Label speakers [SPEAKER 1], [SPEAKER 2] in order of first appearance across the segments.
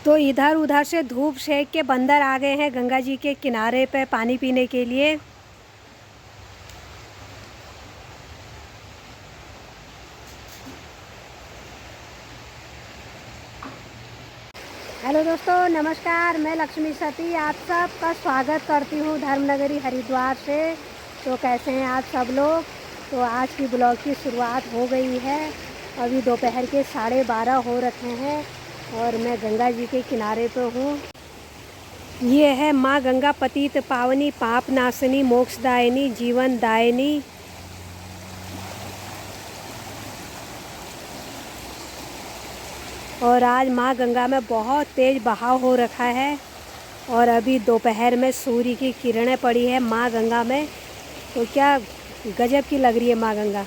[SPEAKER 1] तो इधर उधर से धूप सेक के बंदर आ गए हैं गंगा जी के किनारे पे पानी पीने के लिए। हेलो दोस्तों, नमस्कार। मैं लक्ष्मी सती आप सबका स्वागत करती हूँ धर्मनगरी हरिद्वार से। तो कैसे हैं आप सब लोग। तो आज की ब्लॉग की शुरुआत हो गई है। अभी दोपहर के 12:30 हो रखे हैं और मैं गंगा जी के किनारे पे हूँ। ये है माँ गंगा पतित पावनी पाप नाशनी मोक्षदायिनी जीवन दायिनी। और आज माँ गंगा में बहुत तेज़ बहाव हो रखा है और अभी दोपहर में सूर्य की किरणें पड़ी है माँ गंगा में। तो क्या गजब की लग रही है माँ गंगा।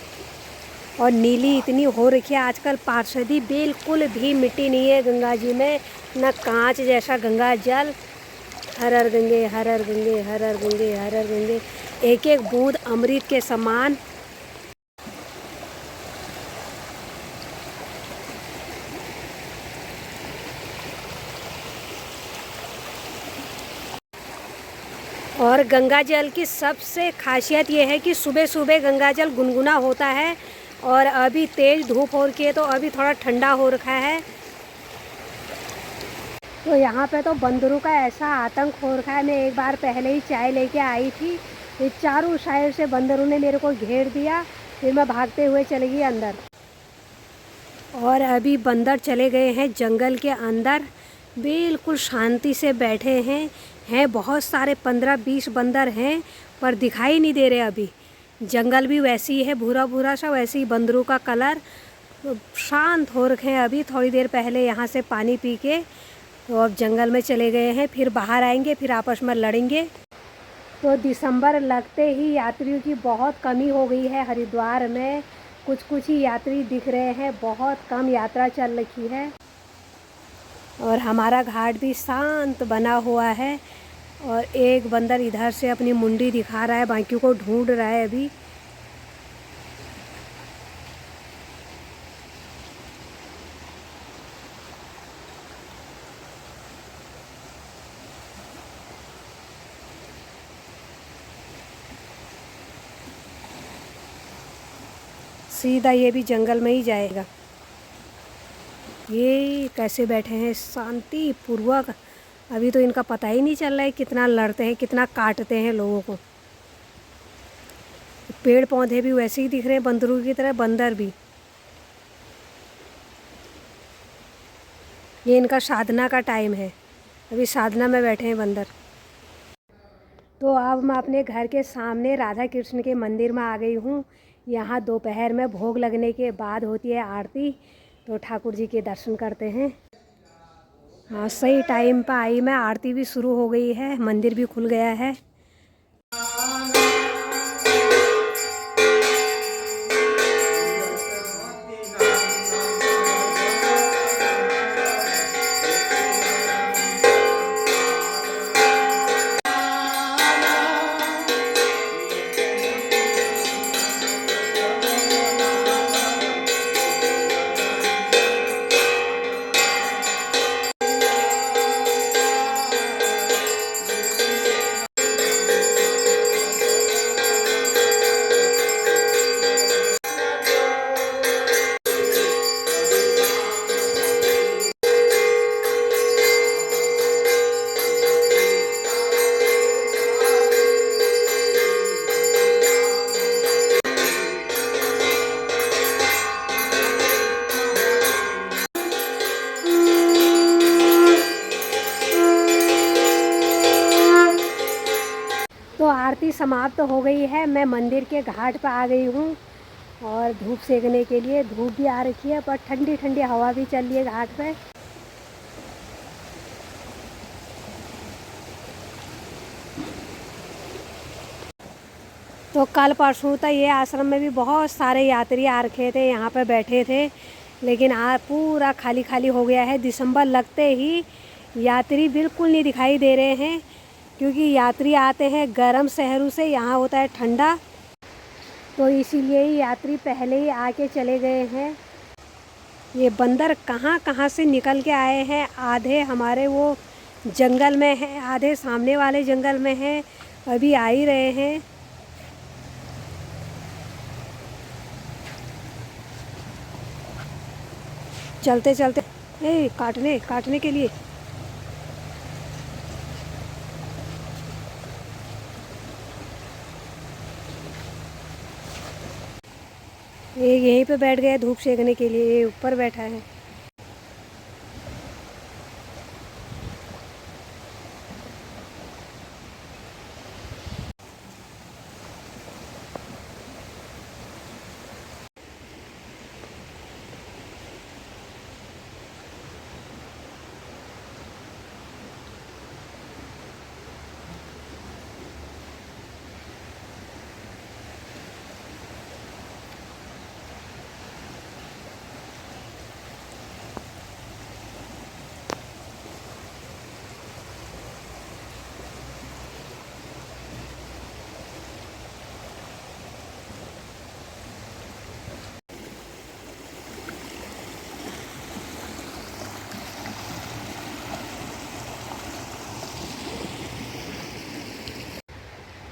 [SPEAKER 1] और नीली इतनी हो रखी है आजकल, पार्षदी बिल्कुल भी मिट्टी नहीं है गंगा जी में, न कांच जैसा गंगा जल। हर हर गंगे हर हर गंगे हर हर गंगे हर हर गंगे, एक एक बूंद अमृत के समान। और गंगा जल की सबसे खासियत ये है कि सुबह सुबह गंगा जल गुनगुना होता है और अभी तेज़ धूप हो रखी है तो अभी थोड़ा ठंडा हो रखा है। तो यहाँ पे तो बंदरों का ऐसा आतंक हो रखा है। मैं एक बार पहले ही चाय लेके आई थी, ये चारों साइड से बंदरों ने मेरे को घेर दिया। फिर मैं भागते हुए चली गई अंदर। और अभी बंदर चले गए हैं जंगल के अंदर, बिल्कुल शांति से बैठे हैं बहुत सारे 15-20 बंदर हैं पर दिखाई नहीं दे रहे अभी। जंगल भी वैसी है भूरा भूरा सा, वैसे ही बंदरों का कलर। तो शांत हो रखे हैं अभी, थोड़ी देर पहले यहाँ से पानी पी के तो अब जंगल में चले गए हैं। फिर बाहर आएंगे, फिर आपस में लड़ेंगे। तो दिसंबर लगते ही यात्रियों की बहुत कमी हो गई है हरिद्वार में। कुछ ही यात्री दिख रहे हैं, बहुत कम यात्रा चल रही है। और हमारा घाट भी शांत बना हुआ है। और एक बंदर इधर से अपनी मुंडी दिखा रहा है, बाकियों को ढूंढ रहा है अभी। सीधा ये भी जंगल में ही जाएगा। ये कैसे बैठे हैं शांति पूर्वक। अभी तो इनका पता ही नहीं चल रहा है कितना लड़ते हैं, कितना काटते हैं लोगों को। पेड़ पौधे भी वैसे ही दिख रहे हैं बंदरों की तरह, बंदर भी। ये इनका साधना का टाइम है, अभी साधना में बैठे हैं बंदर। तो अब मैं अपने घर के सामने राधा कृष्ण के मंदिर में आ गई हूँ। यहाँ दोपहर में भोग लगने के बाद होती है आरती, तो ठाकुर जी के दर्शन करते हैं। हाँ, सही टाइम पर आई मैं, आरती भी शुरू हो गई है, मंदिर भी खुल गया है। तो आरती समाप्त हो गई है, मैं मंदिर के घाट पर आ गई हूँ और धूप सेकने के लिए। धूप भी आ रखी है पर ठंडी ठंडी हवा भी चल रही है घाट पे। तो कल परसों तक ये आश्रम में भी बहुत सारे यात्री आ रखे थे, यहाँ पे बैठे थे, लेकिन आज पूरा खाली खाली हो गया है। दिसंबर लगते ही यात्री बिल्कुल नहीं दिखाई दे रहे हैं, क्योंकि यात्री आते हैं गर्म शहरों से, यहाँ होता है ठंडा, तो इसीलिए ही यात्री पहले ही आके चले गए हैं। ये बंदर कहाँ कहाँ से निकल के आए हैं। आधे हमारे वो जंगल में हैं, आधे सामने वाले जंगल में हैं, अभी आ ही रहे हैं। चलते चलते काटने के लिए। ये यहीं पे बैठ गया धूप सेकने के लिए, ये ऊपर बैठा है।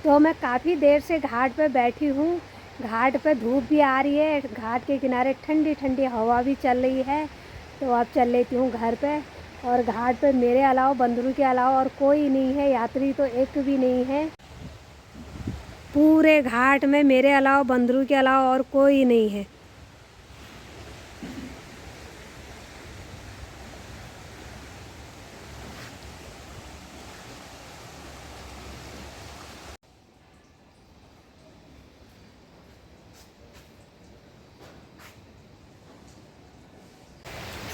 [SPEAKER 1] तो मैं काफ़ी देर से घाट पे बैठी हूँ। घाट पे धूप भी आ रही है, घाट के किनारे ठंडी ठंडी हवा भी चल रही है। तो अब चल लेती हूँ घर पे। और घाट पे मेरे अलावा, बंदरू के अलावा और कोई नहीं है, यात्री तो एक भी नहीं है। पूरे घाट में मेरे अलावा, बंदरू के अलावा और कोई नहीं है।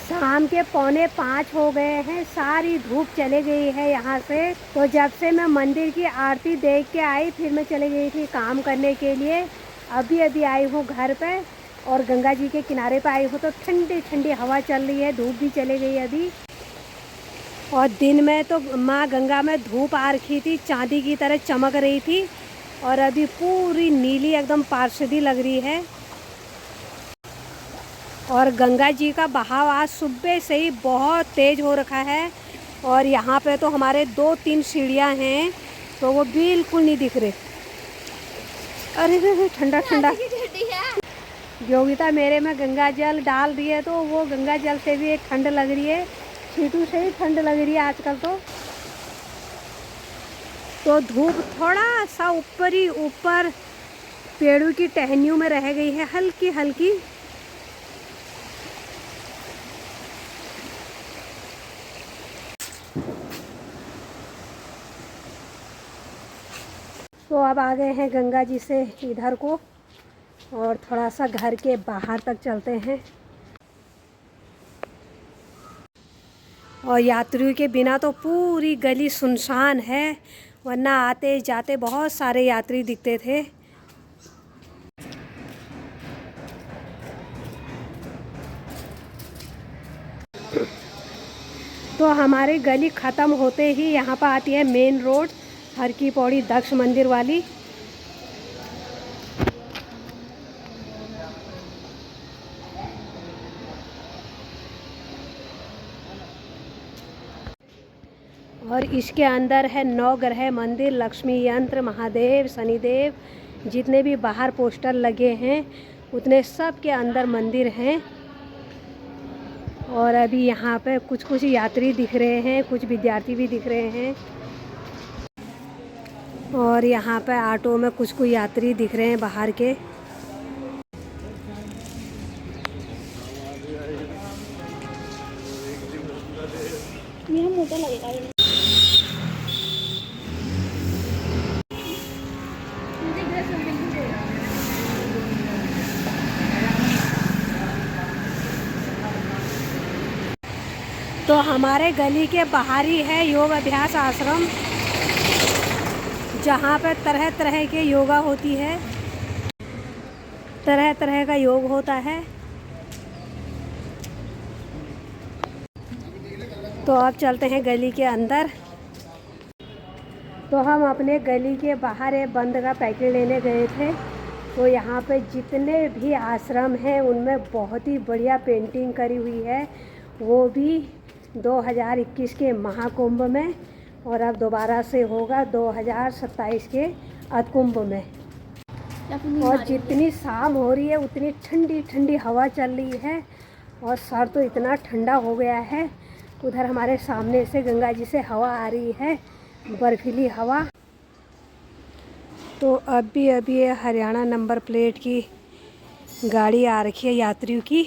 [SPEAKER 1] शाम के 4:45 हो गए हैं, सारी धूप चले गई है यहाँ से। तो जब से मैं मंदिर की आरती देख के आई, फिर मैं चली गई थी काम करने के लिए। अभी अभी आई हूँ घर पे और गंगा जी के किनारे पे आई हूँ। तो ठंडी ठंडी हवा चल रही है, धूप भी चले गई अभी। और दिन में तो माँ गंगा में धूप आ रखी थी, चांदी की तरह चमक रही थी। और अभी पूरी नीली एकदम पारसदी लग रही है। और गंगा जी का बहाव आज सुबह से ही बहुत तेज़ हो रखा है। और यहाँ पे तो हमारे 2-3 सीढ़ियाँ हैं, तो वो बिल्कुल नहीं दिख रहे। अरे ठंडा ठंडा। योगिता मेरे में गंगा जल डाल रही है, तो वो गंगा जल से भी एक ठंड लग रही है, छीटू से ही ठंड लग रही है आजकल तो धूप थोड़ा सा ऊपर ही ऊपर पेड़ों की टहनियों में रह गई है, हल्की हल्की। तो अब आ गए हैं गंगा जी से इधर को, और थोड़ा सा घर के बाहर तक चलते हैं। और यात्रियों के बिना तो पूरी गली सुनसान है, वरना आते जाते बहुत सारे यात्री दिखते थे। तो हमारी गली ख़त्म होते ही यहाँ पर आती है मेन रोड, हर की पौड़ी दक्ष मंदिर वाली। और इसके अंदर है 9 ग्रह मंदिर, लक्ष्मी यंत्र, महादेव, शनिदेव, जितने भी बाहर पोस्टर लगे हैं उतने सब के अंदर मंदिर हैं। और अभी यहाँ पे कुछ कुछ यात्री दिख रहे हैं, कुछ विद्यार्थी भी दिख रहे हैं। और यहाँ पे ऑटो में कुछ कुछ यात्री दिख रहे हैं बाहर के। ये मोटा लगेगा। तो हमारे गली के बाहर ही है योग अभ्यास आश्रम, जहाँ पर तरह तरह के योगा होती है, तरह तरह का योग होता है। तो अब चलते हैं गली के अंदर। तो हम अपने गली के बाहर एक बंद का पैकेट लेने गए थे, तो यहाँ पे जितने भी आश्रम हैं उनमें बहुत ही बढ़िया पेंटिंग करी हुई है, वो भी 2021 के महाकुंभ में, और अब दोबारा से होगा 2027 के अधकुंभ में। और जितनी शाम हो रही है उतनी ठंडी ठंडी हवा चल रही है, और सर तो इतना ठंडा हो गया है। उधर हमारे सामने से गंगा जी से हवा आ रही है, बर्फीली हवा। तो अभी ये हरियाणा नंबर प्लेट की गाड़ी आ रखी है यात्रियों की।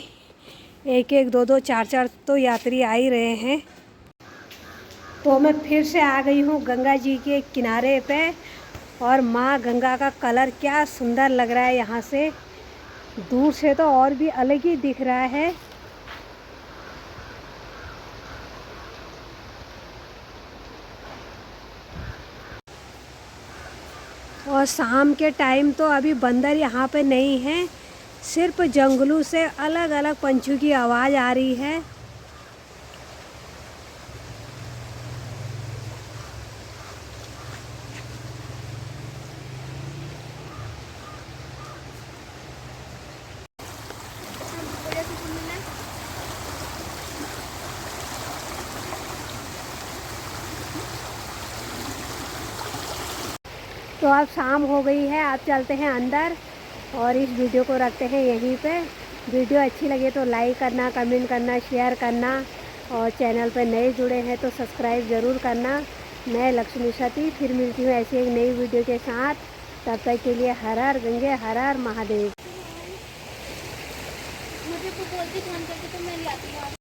[SPEAKER 1] एक एक दो दो चार चार तो यात्री आ ही रहे हैं। तो मैं फिर से आ गई हूँ गंगा जी के किनारे पे, और माँ गंगा का कलर क्या सुंदर लग रहा है यहाँ से, दूर से तो और भी अलग ही दिख रहा है। और शाम के टाइम तो अभी बंदर यहाँ पे नहीं है, सिर्फ जंगलों से अलग अलग पंछियों की आवाज़ आ रही है। तो अब शाम हो गई है, आप चलते हैं अंदर और इस वीडियो को रखते हैं यहीं पे। वीडियो अच्छी लगे तो लाइक करना, कमेंट करना, शेयर करना, और चैनल पर नए जुड़े हैं तो सब्सक्राइब ज़रूर करना। मैं लक्ष्मी सती फिर मिलती हूँ ऐसी एक नई वीडियो के साथ। तब तक के लिए हर हर गंगे, हर हर महादेव।
[SPEAKER 2] मुझे को बोलती फोन करके तो मैं ले आती हूँ।